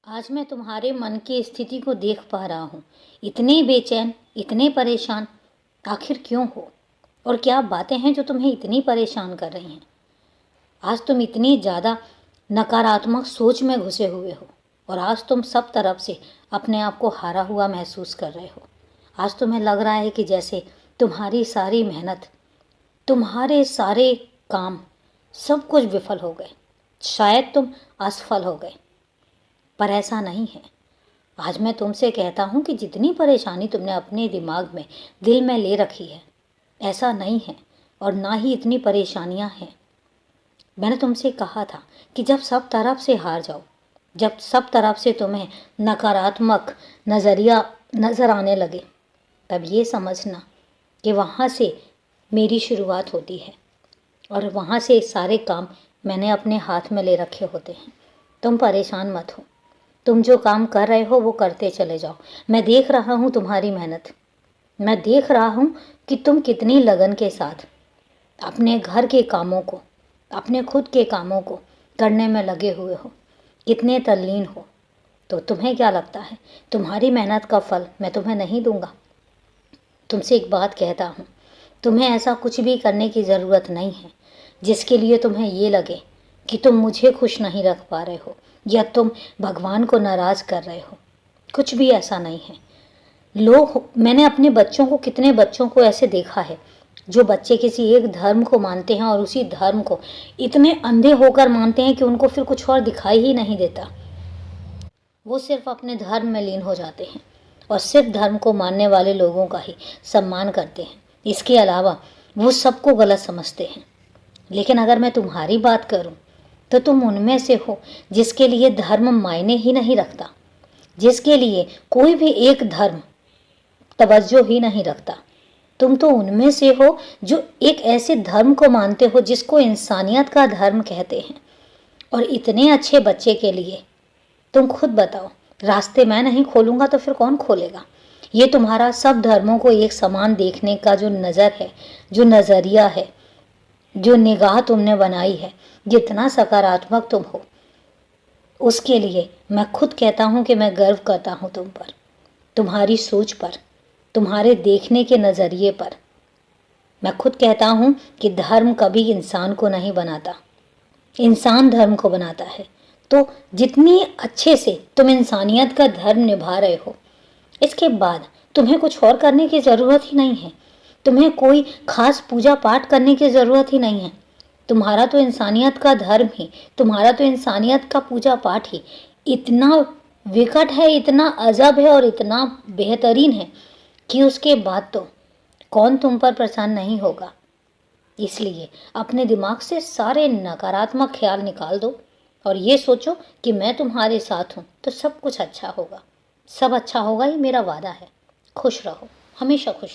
आज मैं तुम्हारे मन की स्थिति को देख पा रहा हूँ। इतने बेचैन, इतने परेशान, आखिर क्यों हो? और क्या बातें हैं जो तुम्हें इतनी परेशान कर रही हैं? आज तुम इतनी ज़्यादा नकारात्मक सोच में घुसे हुए हो और आज तुम सब तरफ से अपने आप को हारा हुआ महसूस कर रहे हो। आज तुम्हें लग रहा है कि जैसे तुम्हारी सारी मेहनत, तुम्हारे सारे काम, सब कुछ विफल हो गए। शायद तुम असफल हो गए, पर ऐसा नहीं है। आज मैं तुमसे कहता हूँ कि जितनी परेशानी तुमने अपने दिमाग में, दिल में ले रखी है, ऐसा नहीं है और ना ही इतनी परेशानियाँ हैं। मैंने तुमसे कहा था कि जब सब तरफ से हार जाओ, जब सब तरफ से तुम्हें नकारात्मक नज़रिया नज़र आने लगे, तब ये समझना कि वहाँ से मेरी शुरुआत होती है और वहाँ से सारे काम मैंने अपने हाथ में ले रखे होते हैं। तुम परेशान मत हो, तुम जो काम कर रहे हो वो करते चले जाओ। मैं देख रहा हूँ तुम्हारी मेहनत, मैं देख रहा हूँ कि तुम कितनी लगन के साथ अपने घर के कामों को, अपने खुद के कामों को करने में लगे हुए हो, कितने तल्लीन हो। तो तुम्हें क्या लगता है तुम्हारी मेहनत का फल मैं तुम्हें नहीं दूंगा? तुमसे एक बात कहता हूँ, तुम्हें ऐसा कुछ भी करने की ज़रूरत नहीं है जिसके लिए तुम्हें ये लगे कि तुम मुझे खुश नहीं रख पा रहे हो या तुम भगवान को नाराज़ कर रहे हो। कुछ भी ऐसा नहीं है। मैंने अपने बच्चों को, कितने बच्चों को ऐसे देखा है जो बच्चे किसी एक धर्म को मानते हैं और उसी धर्म को इतने अंधे होकर मानते हैं कि उनको फिर कुछ और दिखाई ही नहीं देता। वो सिर्फ अपने धर्म में लीन हो जाते हैं और सिर्फ धर्म को मानने वाले लोगों का ही सम्मान करते हैं। इसके अलावा वो सबको गलत समझते हैं। लेकिन अगर मैं तुम्हारी बात करूं तो तुम उनमें से हो जिसके लिए धर्म मायने ही नहीं रखता, जिसके लिए कोई भी एक धर्म तवज्जो ही नहीं रखता। तुम तो उनमें से हो जो एक ऐसे धर्म को मानते हो जिसको इंसानियत का धर्म कहते हैं। और इतने अच्छे बच्चे के लिए तुम खुद बताओ, रास्ते मैं नहीं खोलूँगा तो फिर कौन खोलेगा? ये तुम्हारा सब धर्मों को एक समान देखने का जो नज़र है, जो नज़रिया है, जो निगाह तुमने बनाई है, जितना सकारात्मक तुम हो, उसके लिए मैं खुद कहता हूँ कि मैं गर्व करता हूँ तुम पर, तुम्हारी सोच पर, तुम्हारे देखने के नज़रिए पर। मैं खुद कहता हूँ कि धर्म कभी इंसान को नहीं बनाता, इंसान धर्म को बनाता है। तो जितनी अच्छे से तुम इंसानियत का धर्म निभा रहे हो, इसके बाद तुम्हें कुछ और करने की ज़रूरत ही नहीं है। तुम्हें कोई खास पूजा पाठ करने की ज़रूरत ही नहीं है। तुम्हारा तो इंसानियत का धर्म ही, तुम्हारा तो इंसानियत का पूजा पाठ ही इतना विकट है, इतना अजब है और इतना बेहतरीन है कि उसके बाद तो कौन तुम पर प्रसन्न नहीं होगा। इसलिए अपने दिमाग से सारे नकारात्मक ख्याल निकाल दो और ये सोचो कि मैं तुम्हारे साथ हूँ तो सब कुछ अच्छा होगा। सब अच्छा होगा, ये मेरा वादा है। खुश रहो, हमेशा खुश।